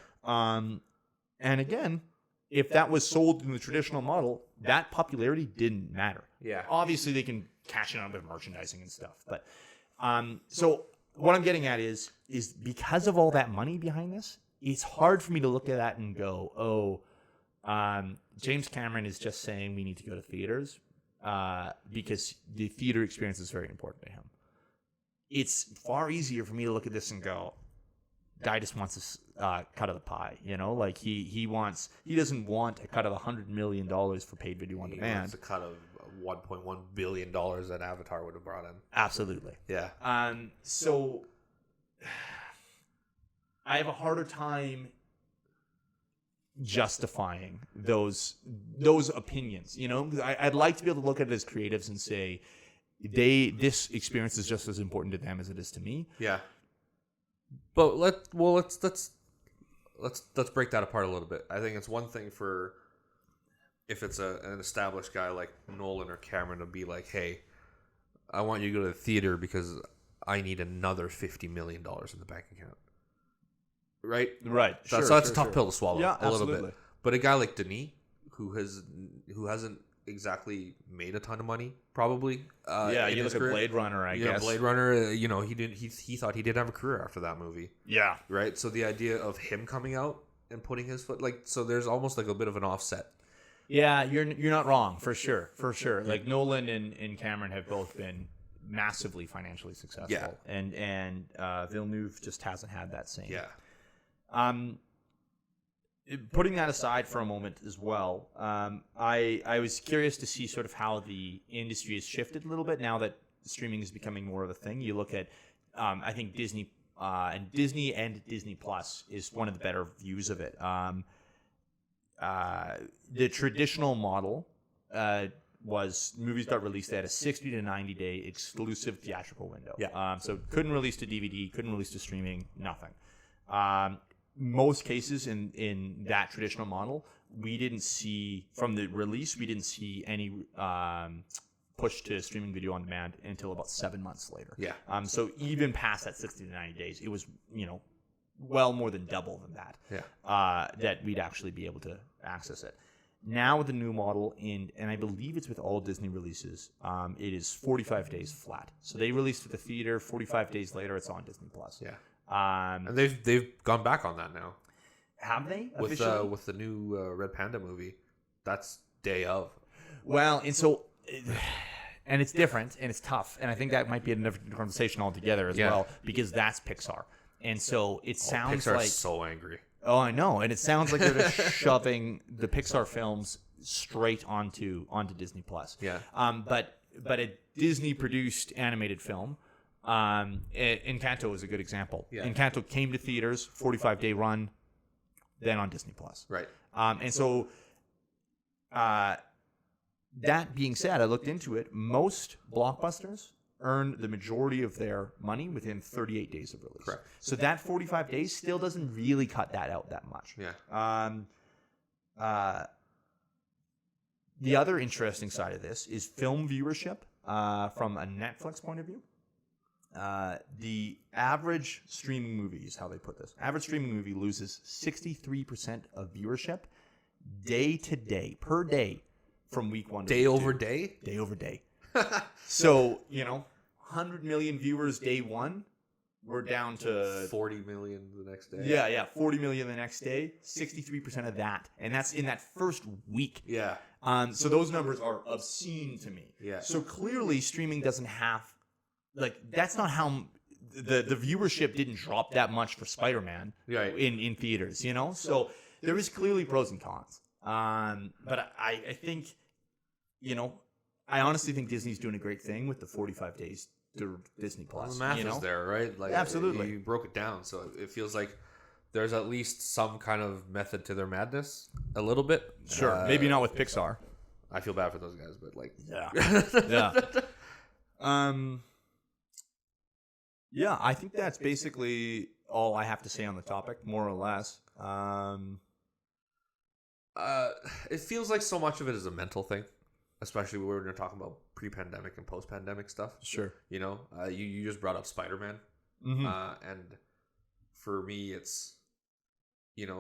And again, if that was sold in the traditional model, that popularity didn't matter. Yeah. Obviously, they can cash in on a bit of merchandising and stuff. But so what I'm getting at is because of all that money behind this, it's hard for me to look at that and go, oh, James Cameron is just saying we need to go to theaters because the theater experience is very important to him. It's far easier for me to look at this and go, guy just wants a cut of the pie, you know, like he doesn't want a cut of $100 million for paid video on demand. He wants a cut of $1.1 billion that Avatar would have brought in. Absolutely. Yeah. So I have a harder time justifying those opinions, you know. I'd like to be able to look at it as creatives and say this experience is just as important to them as it is to me. Yeah. But let's break that apart a little bit. I think it's one thing for if it's an established guy like Nolan or Cameron to be like, hey, I want you to go to the theater because I need another $50 million in the bank account. Right? That's a tough pill to swallow. Yeah, a little bit. But a guy like Denis, who hasn't exactly made a ton of money, probably. You look at Blade Runner, I guess. Blade Runner. He thought he didn't have a career after that movie. Yeah. Right. So the idea of him coming out and putting his foot, so there's almost like a bit of an offset. Yeah, you're not wrong, for sure. Like Nolan and Cameron have both been massively financially successful. Yeah. And Villeneuve just hasn't had that same. Yeah. Putting that aside for a moment as well, I was curious to see sort of how the industry has shifted a little bit now that streaming is becoming more of a thing. You look at, I think Disney and Disney Plus is one of the better views of it. The traditional model was movies got released. They had a 60 to 90 day exclusive theatrical window. Yeah. So couldn't release to DVD, couldn't release to streaming, nothing. Most cases in that traditional model, we didn't see from the release, we didn't see any push to streaming video on demand until about 7 months later. Yeah. So even past that 60 to 90 days, it was, well more than double than that. Yeah. That we'd actually be able to access it. Now with the new model, and I believe it's with all Disney releases, it is 45 days flat. So they released to the theater, 45 days later, it's on Disney Plus. Yeah. And they've gone back on that now. Have they? With the new Red Panda movie, that's day of. Well, and so, and it's different and it's tough, and I think that might be a different conversation altogether as well, because that's Pixar, and so it sounds Pixar's like so angry. Oh, I know, and it sounds like they're just shoving the Pixar films straight onto Disney Plus. Yeah. But a Disney produced animated film. Encanto is a good example. Yeah. Encanto came to theaters, 45-day run, then on Disney Plus. Right. And so, that being said, I looked into it. Most blockbusters earn the majority of their money within 38 days of release. Correct. So that 45 days still doesn't really cut that out that much. Yeah. The other interesting side of this is film viewership from a Netflix point of view. The average streaming movie is how they put this. Average streaming movie loses 63% of viewership day to day, per day, from week 1 to day week over 2. day? Day over day. So, 100 million viewers day 1, we're down to 40 million the next day. Yeah, 40 million the next day, 63% of that. And that's in that first week. Yeah. So those numbers are obscene to me. Yeah. So clearly streaming doesn't have, that's not how the viewership didn't drop that much for Spider-Man in theaters, So there is clearly pros and cons. But I think, I honestly think Disney's doing a great thing with the 45 days to Disney Plus. The math is there, right? Absolutely. You broke it down, so it feels like there's at least some kind of method to their madness, a little bit. Sure, maybe not with Pixar. I feel bad for those guys, but yeah, I think that's basically all I have to say on the topic, more or less. It feels like so much of it is a mental thing, especially when we're talking about pre-pandemic and post-pandemic stuff. Sure. You just brought up Spider-Man. Mm-hmm. And for me, it's,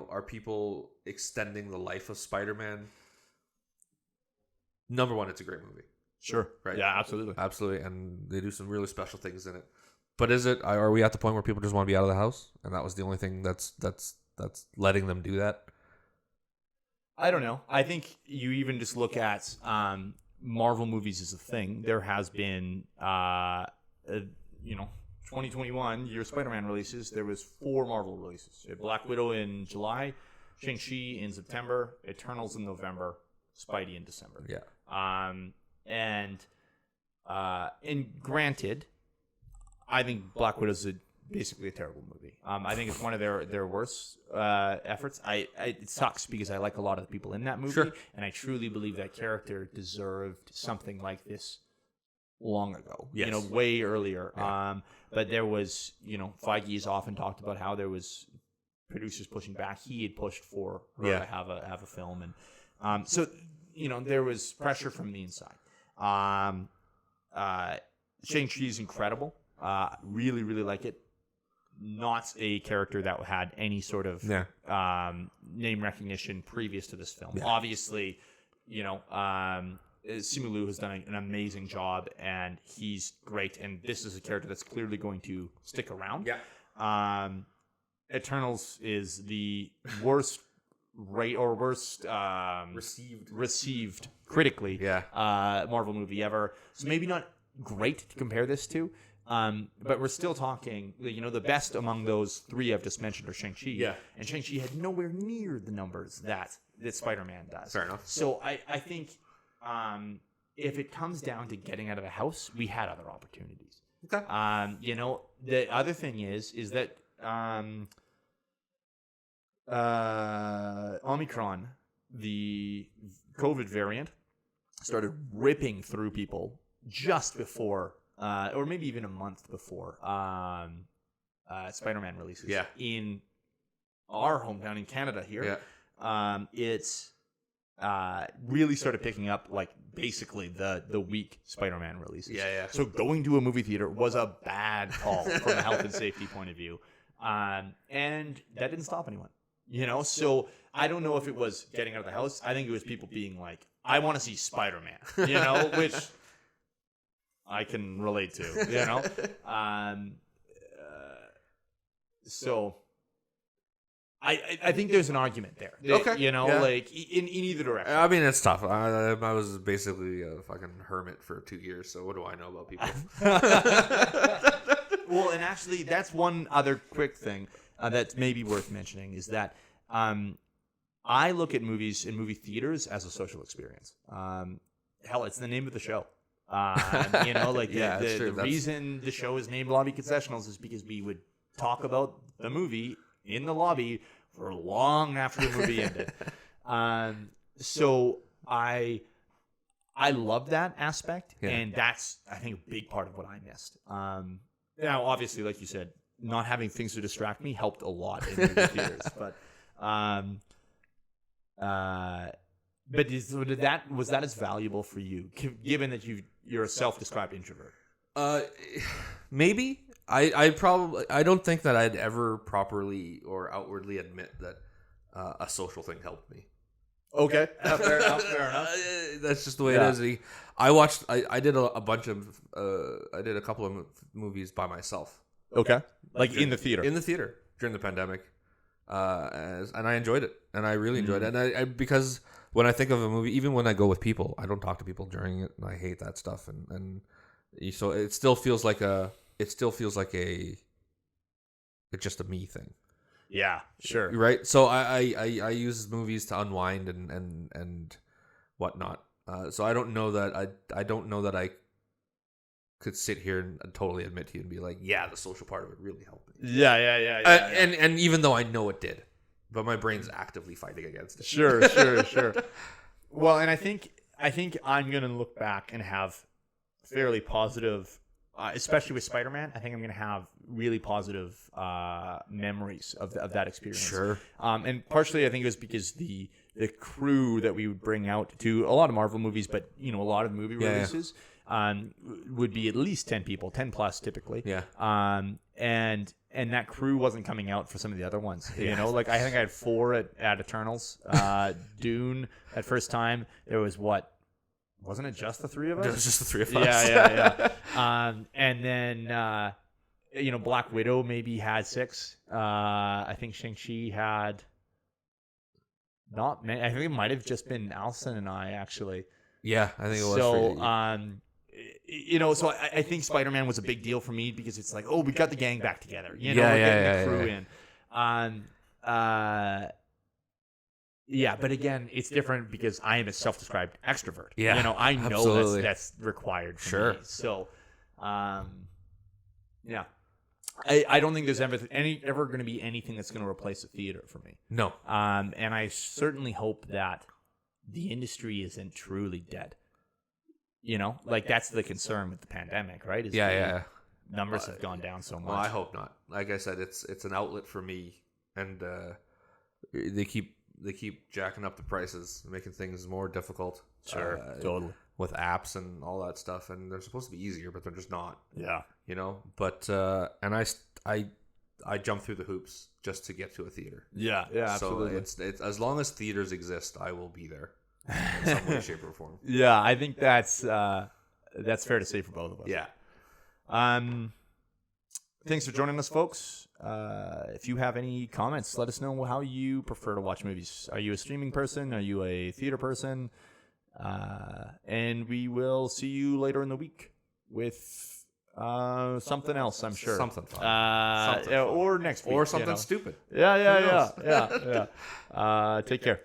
are people extending the life of Spider-Man? Number one, it's a great movie. Sure. Right? Yeah, absolutely. Absolutely. And they do some really special things in it. But are we at the point where people just want to be out of the house? And that was the only thing that's letting them do that? I don't know. I think you even just look at Marvel movies as a thing. There has been, 2021 year Spider-Man releases. There was 4 Marvel releases. Black Widow in July, Shang-Chi in September, Eternals in November, Spidey in December. Yeah. And granted, I think Black Widow's basically a terrible movie. I think it's one of their worst efforts. It sucks because I like a lot of the people in that movie, Sure. and I truly believe that character deserved something like this long ago. Yes. Way earlier. Yeah. But there was, Feige has often talked about how there was producers pushing back. He had pushed for her to have a film, and so there was pressure from the inside. Shang-Chi is incredible. Really, really like it. Not a character that had any sort of name recognition previous to this film. Yeah. Obviously, Simu Liu has done an amazing job, and he's great. And this is a character that's clearly going to stick around. Yeah. Eternals is the worst received critically Marvel movie ever. So maybe not great to compare this to. But we're still talking, the best among those 3 I've just mentioned are Shang-Chi. Yeah. And Shang-Chi had nowhere near the numbers that Spider-Man does. Fair enough. So I think if it comes down to getting out of the house, we had other opportunities. Okay. The other thing is that Omicron, the COVID variant, started ripping through people just before, or maybe even a month before, Spider-Man releases. Yeah. In our hometown in Canada here, it's really started picking up like basically the week Spider-Man releases. Yeah. So going to a movie theater was a bad call from a health and safety point of view, and that didn't stop anyone. So I don't know if it was getting out of the house. I think it was people being like, I want to see Spider-Man, which I can relate to, so I think there's an argument there. Okay. Like in either direction. I mean, it's tough. I was basically a fucking hermit for 2 years, so what do I know about people? Well, and actually, that's one other quick thing that's maybe worth mentioning is that I look at movies in movie theaters as a social experience. Hell, it's the name of the show. The reason the show is named Lobby Concessionals is because we would talk about the movie in the lobby for long after the movie ended. So I love that aspect, and that's, I think, a big part of what I missed. Now, obviously, like you said, not having things to distract me helped a lot in movie theaters. But was that as valuable for you, given that you're a self-described introvert? Maybe. I don't think that I'd ever properly or outwardly admit that a social thing helped me. Okay, fair enough. That's just the way it is. I did I did a couple of movies by myself. Okay, like in the theater. In the theater during the pandemic, and I enjoyed it, and I really enjoyed it, and I because when I think of a movie, even when I go with people, I don't talk to people during it, and I hate that stuff, and so it still feels like it's just a me thing. Yeah, sure. Right. So I use movies to unwind and whatnot. So I don't know that I could sit here and totally admit to you and be like, yeah, the social part of it really helped me. Yeah. And even though I know it did, but my brain's actively fighting against it. Sure. Well, and I think I'm gonna look back and have fairly positive. Especially with Spider-Man, I think I'm going to have really positive memories of that experience. Sure. And partially, I think it was because the crew that we would bring out to a lot of Marvel movies, but a lot of movie releases, would be at least 10 people, 10 plus typically. Yeah. And that crew wasn't coming out for some of the other ones. Like I think I had 4 at Eternals. Dune at first time. There was what? Wasn't it just the 3 of us? It was just the 3 of us. Yeah. And then, Black Widow maybe had 6. I think Shang-Chi had not many. I think it might have just been Alison and I, actually. Yeah, I think it was. So, so I think Spider-Man was a big deal for me because it's like, oh, we got the gang back together. We're getting the crew in. Yeah, but again, it's different because I am a self-described extrovert. Yeah, I know that's required for me. So, yeah. I don't think there's ever going to be anything that's going to replace a theater for me. No. And I certainly hope that the industry isn't truly dead. Like that's the concern with the pandemic, right? Numbers have gone down so much. Well, I hope not. Like I said, it's an outlet for me, and they keep jacking up the prices, making things more difficult. Sure, totally. With apps and all that stuff, and they're supposed to be easier, but they're just not. Yeah. But and I jump through the hoops just to get to a theater. Yeah, absolutely. So it's as long as theaters exist, I will be there in some way, shape, or form. Yeah, I think that's fair to say for both of us. Yeah. Thanks for joining us, folks. If you have any comments, let us know how you prefer to watch movies. Are you a streaming person? Are you a theater person? And we will see you later in the week with something else, I'm sure. Something fun. Or next week. Or something stupid. Yeah. Take care.